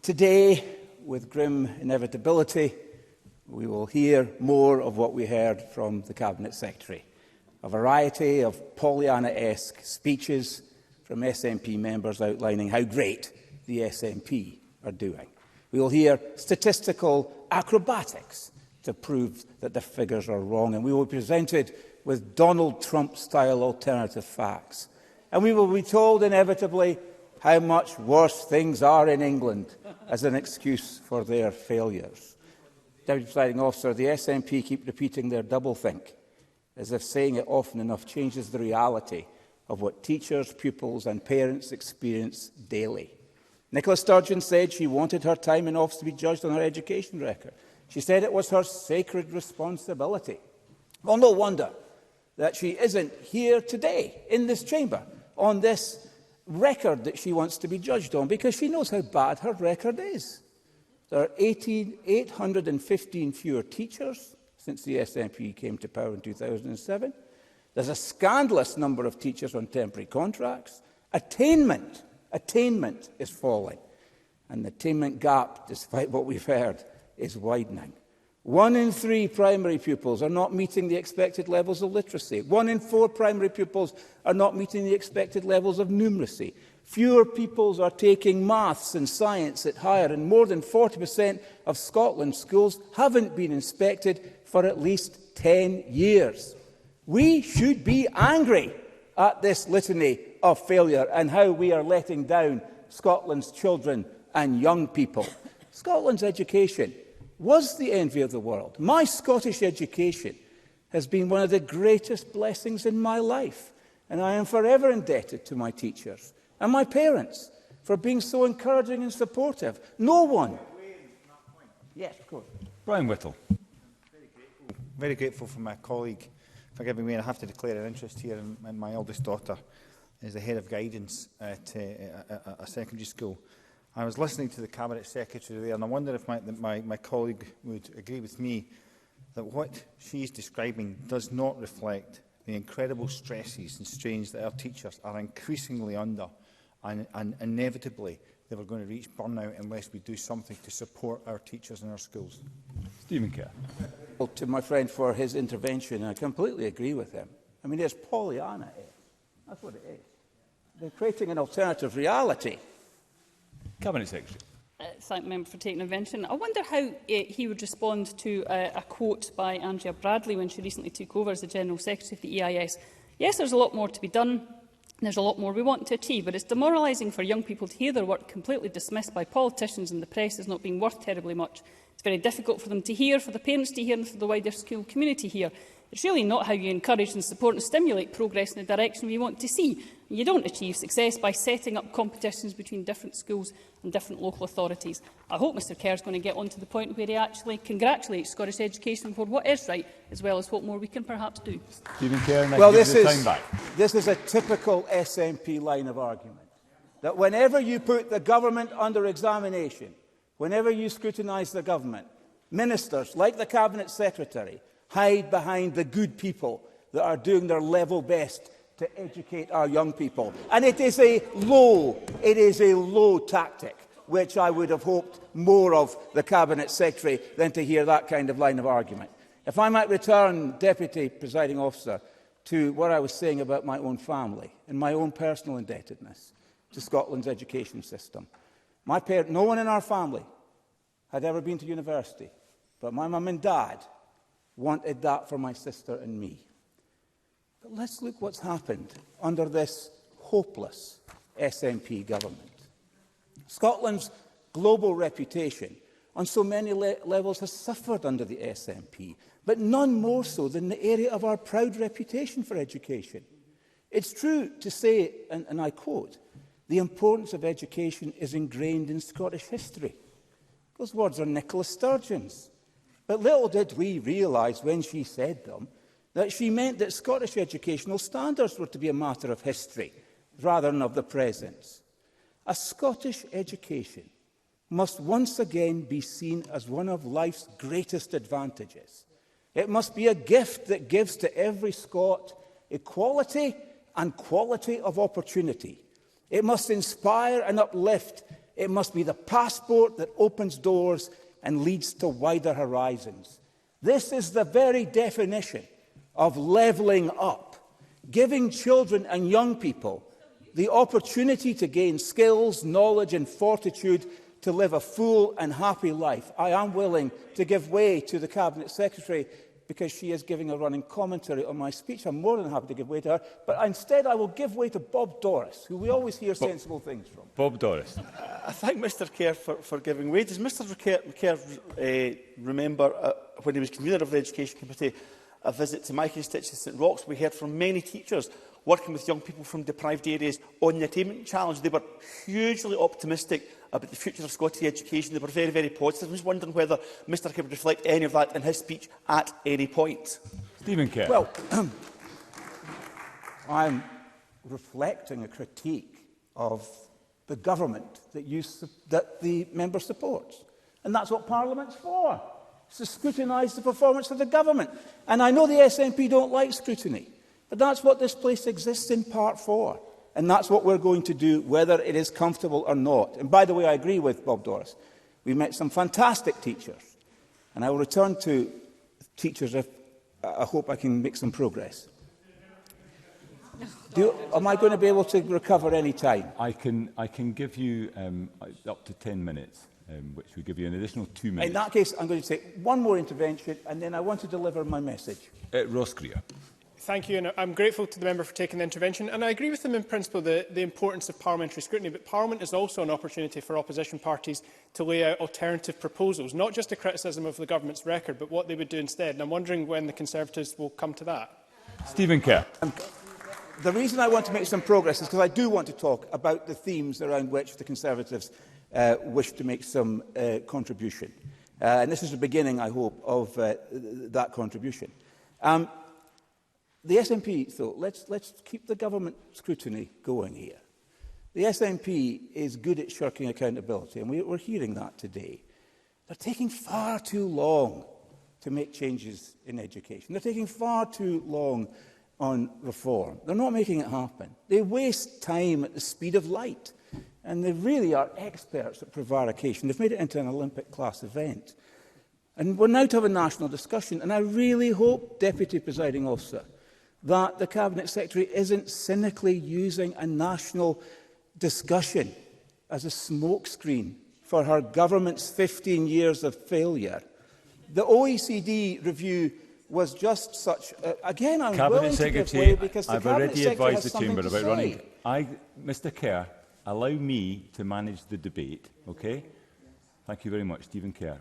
Today, with grim inevitability, we will hear more of what we heard from the Cabinet Secretary. A variety of Pollyanna-esque speeches from SNP members outlining how great the SNP are doing. We will hear statistical acrobatics to prove that the figures are wrong, and we will be presented with Donald Trump-style alternative facts. And we will be told, inevitably, how much worse things are in England as an excuse for their failures. Deputy Presiding Officer, the SNP keep repeating their doublethink, as if saying it often enough changes the reality of what teachers, pupils and parents experience daily. Nicola Sturgeon said she wanted her time in office to be judged on her education record. She said it was her sacred responsibility. Well, no wonder that she isn't here today in this chamber on this record that she wants to be judged on, because she knows how bad her record is. There are 815 fewer teachers since the SNP came to power in 2007. There's a scandalous number of teachers on temporary contracts. Attainment is falling. And the attainment gap, despite what we've heard, is widening. 1 in 3 primary pupils are not meeting the expected levels of literacy. 1 in 4 primary pupils are not meeting the expected levels of numeracy. Fewer pupils are taking maths and science at higher, and more than 40% of Scotland's schools haven't been inspected for at least 10 years. We should be angry at this litany of failure and how we are letting down Scotland's children and young people. Scotland's education was the envy of the world. My Scottish education has been one of the greatest blessings in my life, and I am forever indebted to my teachers and my parents for being so encouraging and supportive. No one... Yes, of course. Brian Whittle. Very grateful for my colleague for giving me, and I have to declare an interest here, and my eldest daughter is the head of guidance at a secondary school. I was listening to the Cabinet Secretary there, and I wonder if my colleague would agree with me that what she's describing does not reflect the incredible stresses and strains that our teachers are increasingly under, and inevitably they are going to reach burnout unless we do something to support our teachers in our schools. Stephen Kerr. Well, to my friend for his intervention, I completely agree with him. I mean, it's Pollyanna. That's what it is. They're creating an alternative reality. Cabinet Secretary. Thank the member for taking intervention. I wonder how he would respond to a quote by Andrea Bradley when she recently took over as the General Secretary of the EIS. Yes, there's a lot more to be done. There's a lot more we want to achieve, but it's demoralising for young people to hear their work completely dismissed by politicians and the press as not being worth terribly much. It's very difficult for them to hear, for the parents to hear and for the wider school community to hear. It's really not how you encourage and support and stimulate progress in the direction we want to see. You don't achieve success by setting up competitions between different schools and different local authorities. I hope Mr Kerr is going to get on to the point where he actually congratulates Scottish education for what is right, as well as what more we can perhaps do. Stephen Kerr, well, this is a typical SNP line of argument, that whenever you put the government under examination, whenever you scrutinise the government, ministers, like the Cabinet Secretary, hide behind the good people that are doing their level best to educate our young people. And it is a low tactic, which I would have hoped more of the Cabinet Secretary than to hear that kind of line of argument. If I might return, Deputy Presiding Officer, to what I was saying about my own family and my own personal indebtedness to Scotland's education system. No one in our family had ever been to university, but my mum and dad wanted that for my sister and me. But let's look what's happened under this hopeless SNP government. Scotland's global reputation on so many levels has suffered under the SNP, but none more so than the area of our proud reputation for education. It's true to say, and I quote, "The importance of education is ingrained in Scottish history." Those words are Nicola Sturgeon's. But little did we realise when she said them that she meant that Scottish educational standards were to be a matter of history rather than of the present. A Scottish education must once again be seen as one of life's greatest advantages. It must be a gift that gives to every Scot equality and quality of opportunity. It must inspire and uplift It must be the passport that opens doors and leads to wider horizons. This is the very definition of levelling up, giving children and young people the opportunity to gain skills, knowledge and fortitude to live a full and happy life. I am willing to give way to the Cabinet Secretary because she is giving a running commentary on my speech. I'm more than happy to give way to her, but instead I will give way to Bob Doris, who we always hear sensible things from. Bob Doris. I thank Mr Kerr for giving way. Does Mr Kerr remember when he was convener of the Education Committee, a visit to my constituency, St Rochs? We heard from many teachers working with young people from deprived areas on the attainment challenge. They were hugely optimistic about the future of Scottish education. They were very, very positive. I was wondering whether Mr Kerr would reflect any of that in his speech at any point. Stephen Kerr. Well, I'm reflecting a critique of the government that the member supports. And that's what Parliament's for. It's to scrutinise the performance of the government. And I know the SNP don't like scrutiny. But that's what this place exists in part for. And that's what we're going to do, whether it is comfortable or not. And by the way, I agree with Bob Doris. We met some fantastic teachers. And I will return to teachers if I hope I can make some progress. Am I going to be able to recover any time? I can give you up to 10 minutes, which will give you an additional 2 minutes. In that case, I'm going to take one more intervention, and then I want to deliver my message. Ross Greer. Thank you, and I'm grateful to the member for taking the intervention. And I agree with him in principle the importance of parliamentary scrutiny, but Parliament is also an opportunity for opposition parties to lay out alternative proposals, not just a criticism of the government's record, but what they would do instead. And I'm wondering when the Conservatives will come to that. Stephen Kerr. The reason I want to make some progress is because I do want to talk about the themes around which the Conservatives wish to make some contribution. And this is the beginning, I hope, of that contribution. The SNP, though, let's keep the government scrutiny going here. The SNP is good at shirking accountability, and we're hearing that today. They're taking far too long to make changes in education. They're taking far too long on reform. They're not making it happen. They waste time at the speed of light, and they really are experts at prevarication. They've made it into an Olympic-class event. And we're now to have a national discussion, and I really hope, Deputy Presiding Officer, that the Cabinet Secretary isn't cynically using a national discussion as a smokescreen for her government's 15 years of failure. The OECD review was just such... again, I'm willing to give way because the Cabinet Secretary has something to say. Mr Kerr, allow me to manage the debate, OK? Thank you very much. Stephen Kerr,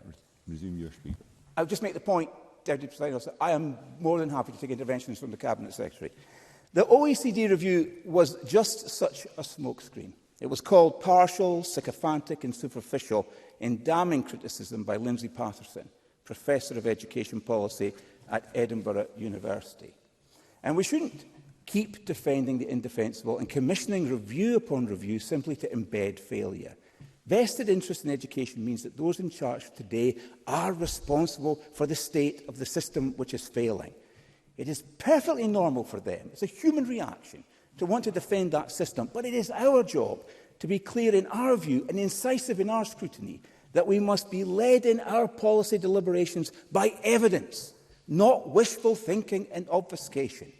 resume your speech. I'll just make the point, Deputy Presiding Officer, I am more than happy to take interventions from the Cabinet Secretary. The OECD review was just such a smokescreen. It was called partial, sycophantic and superficial in damning criticism by Lindsay Patterson, Professor of Education Policy at Edinburgh University. And we shouldn't keep defending the indefensible and commissioning review upon review simply to embed failure. Vested interest in education means that those in charge today are responsible for the state of the system which is failing. It is perfectly normal for them, it's a human reaction, to want to defend that system, but it is our job to be clear in our view and incisive in our scrutiny that we must be led in our policy deliberations by evidence, not wishful thinking and obfuscation.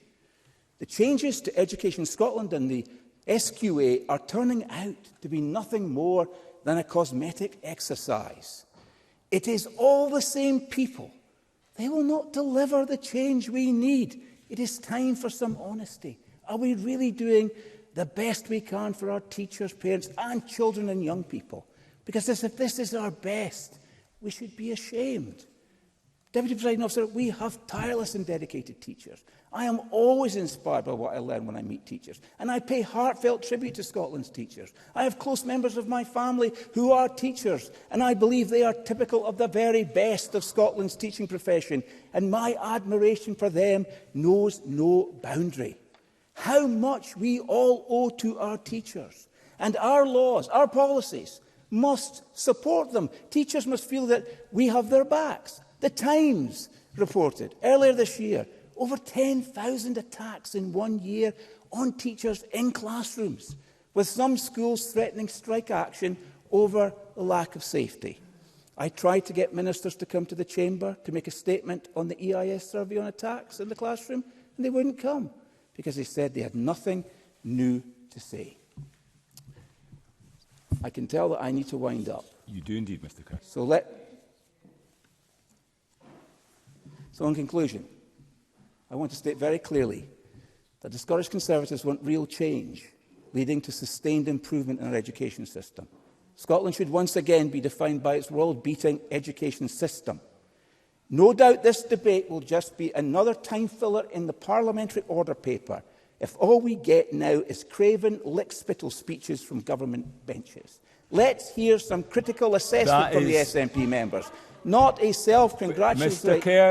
The changes to Education Scotland and the SQA are turning out to be nothing more than a cosmetic exercise. It is all the same people. They will not deliver the change we need. It is time for some honesty. Are we really doing the best we can for our teachers, parents and children and young people? Because if this is our best, we should be ashamed. Deputy Presiding Officer, we have tireless and dedicated teachers. I am always inspired by what I learn when I meet teachers, and I pay heartfelt tribute to Scotland's teachers. I have close members of my family who are teachers, and I believe they are typical of the very best of Scotland's teaching profession, and my admiration for them knows no boundary. How much we all owe to our teachers, and our laws, our policies, must support them. Teachers must feel that we have their backs. The Times reported earlier this year over 10,000 attacks in 1 year on teachers in classrooms, with some schools threatening strike action over the lack of safety. I tried to get ministers to come to the chamber to make a statement on the EIS survey on attacks in the classroom, and they wouldn't come because they said they had nothing new to say. I can tell that I need to wind up. You do indeed, Mr Kerr. So in conclusion, I want to state very clearly that the Scottish Conservatives want real change, leading to sustained improvement in our education system. Scotland should once again be defined by its world-beating education system. No doubt this debate will just be another time filler in the parliamentary order paper if all we get now is craven lick-spittle speeches from government benches. Let's hear some critical assessment from the SNP members, not a self-congratulatory... Mr Kerr.